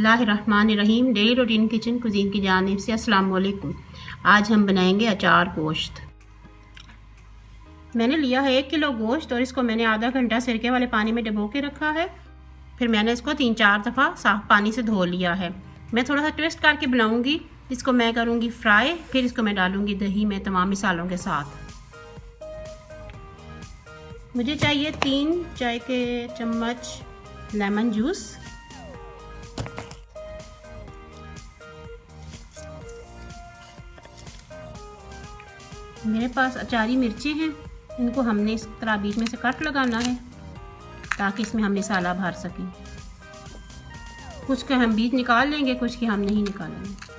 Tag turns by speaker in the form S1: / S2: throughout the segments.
S1: बिस्मिल्लाहिर्रहमानिर्रहीम। Daily routine kitchen cuisine की जानिब से अस्सलाम वालेकुम। आज हम बनाएंगे अचार गोश्त। मैंने लिया है 1 किलो गोश्त और इसको मैंने आधा घंटा सिरके वाले पानी में डुबो के रखा है। फिर मैंने इसको 3-4 दफ़ा साफ़ पानी से धो लिया है। मैं थोड़ा सा ट्विस्ट करके बनाऊंगी। इसको मैं करूंगी फ्राई, फिर इसको मैं डालूंगी दही में तमाम मिसालों के साथ। मुझे चाहिए 3 चाय के चम्मच लेमन जूस, मेरे पास अचारी मिर्चें हैं, इनको हमने इस तरह बीच में से कट लगाना है ताकि इसमें हम मसाला भर सकें। कुछ के हम बीज निकाल लेंगे, कुछ के हम नहीं निकालेंगे।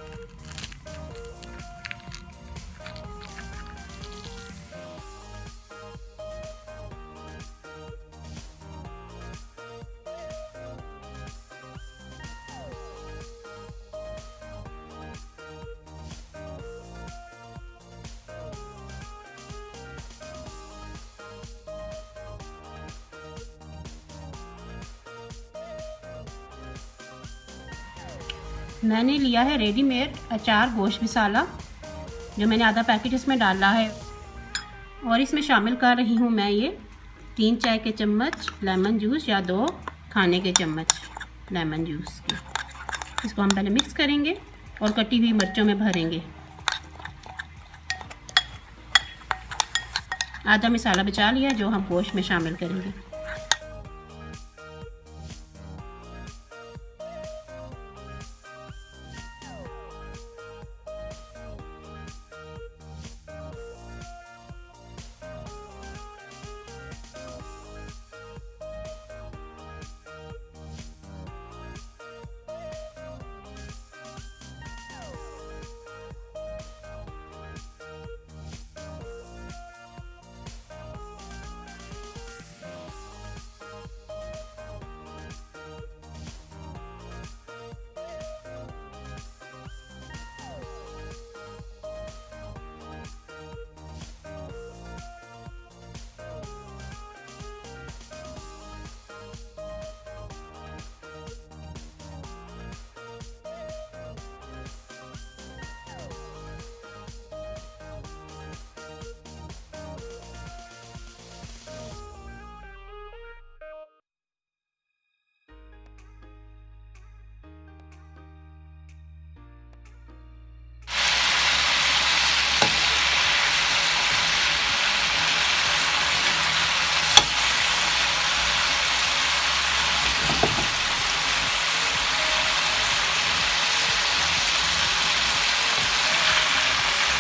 S1: मैंने लिया है रेडीमेड अचार गोश्त मसाला, जो मैंने आधा पैकेट इसमें डाला है, और इसमें शामिल कर रही हूँ मैं ये 3 चाय के चम्मच लेमन जूस या 2 खाने के चम्मच लेमन जूस के। इसको हम पहले मिक्स करेंगे और कटी हुई मिर्चों में भरेंगे। आधा मसाला बचा लिया जो हम गोश्त में शामिल करेंगे।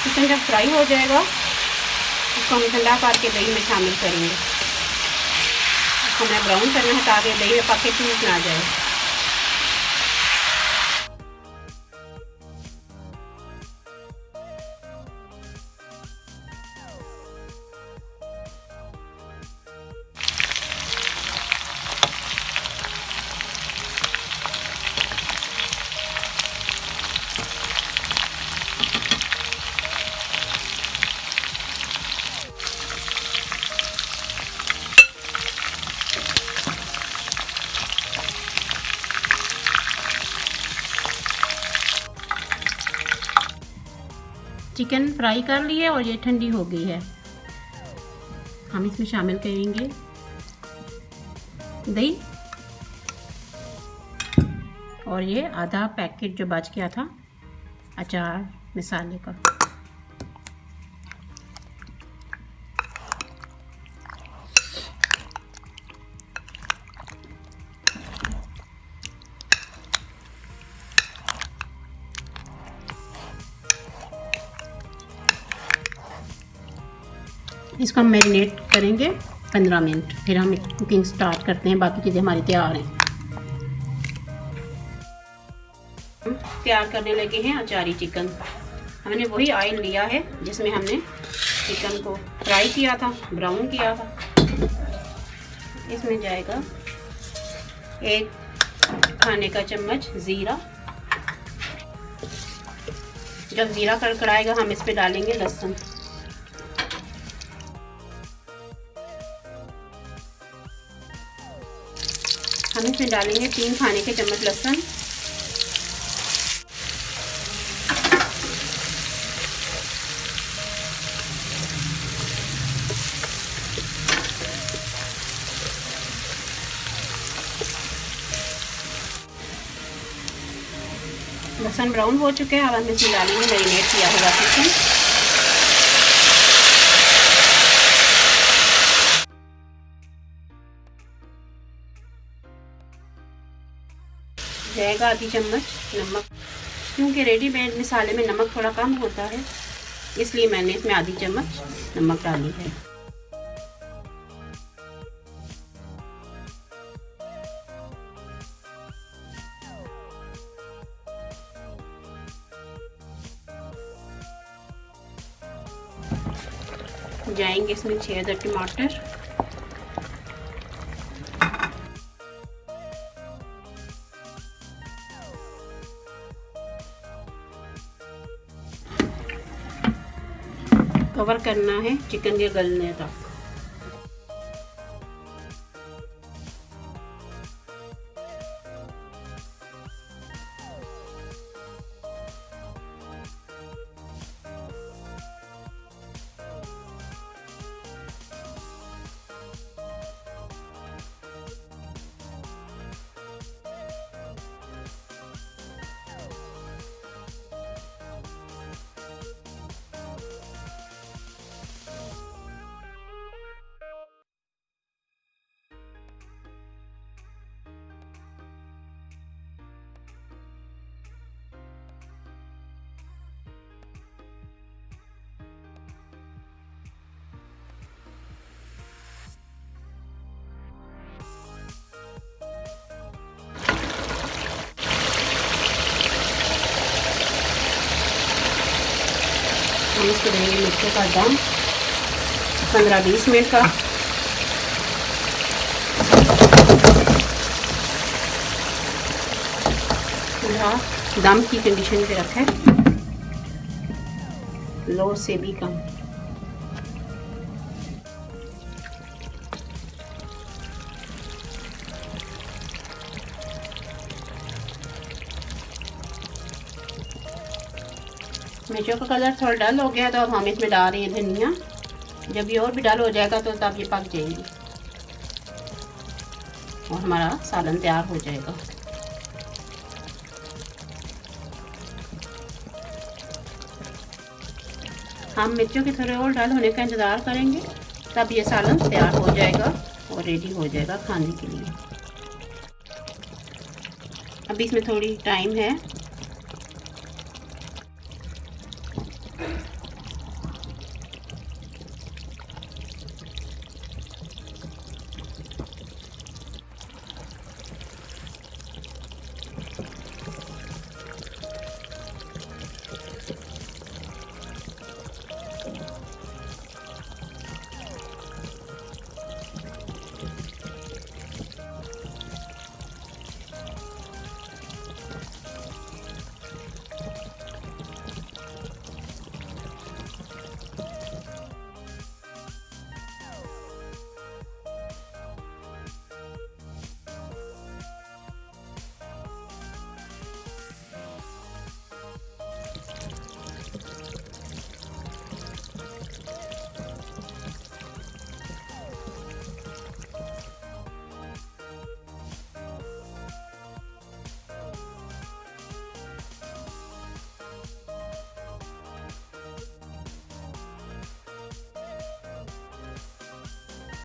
S1: चिकन जब फ्राई हो जाएगा इसको हम ठंडा करके दही में शामिल करेंगे। इसको हमें ब्राउन करना है ताकि दही में पके टूट ना जाए। चिकन फ्राई कर लिए और ये ठंडी हो गई है। हम इसमें शामिल करेंगे दही और ये आधा पैकेट जो बच गया था अचार मसाले का। इसको हम मैरिनेट करेंगे 15 मिनट, फिर हम कुकिंग स्टार्ट करते हैं। बाकी चीज़ें हमारी तैयार हैं। हम तैयार करने लगे हैं अचारी चिकन। हमने वही ऑयल लिया है जिसमें हमने चिकन को फ्राई किया था, ब्राउन किया था। इसमें जाएगा 1 खाने का चम्मच ज़ीरा। जब ज़ीरा कड़कड़ाएगा हम इस पे डालेंगे लहसुन। हम इसमें डालेंगे 3 खाने के चम्मच लहसुन। सन ब्राउन हो चुके हैं। अब हम इसमें डालेंगे मैरिनेट किया हुआ चिकन। जाएगा आधी चम्मच नमक, क्योंकि रेडीमेड मसाले में नमक थोड़ा कम होता है, इसलिए मैंने इसमें आधी चम्मच नमक डाली है। जाएंगे इसमें 6 अदर टमाटर, कवर करना है चिकन के गलने तक। हम इसको देंगे मिर्चों का दम 15-20 मिनट का। दम की कंडीशन पे रखें, लो से भी कम। मिर्चों का कलर थोड़ा डल हो गया, तो अब हम इसमें डाल रहे हैं धनिया। जब ये और भी डल हो जाएगा तो तब ये पक जाएगी और हमारा सालन तैयार हो जाएगा। हम मिर्चों के थोड़े और डल होने का इंतज़ार करेंगे, तब ये सालन तैयार हो जाएगा और रेडी हो जाएगा खाने के लिए। अभी इसमें थोड़ी टाइम है,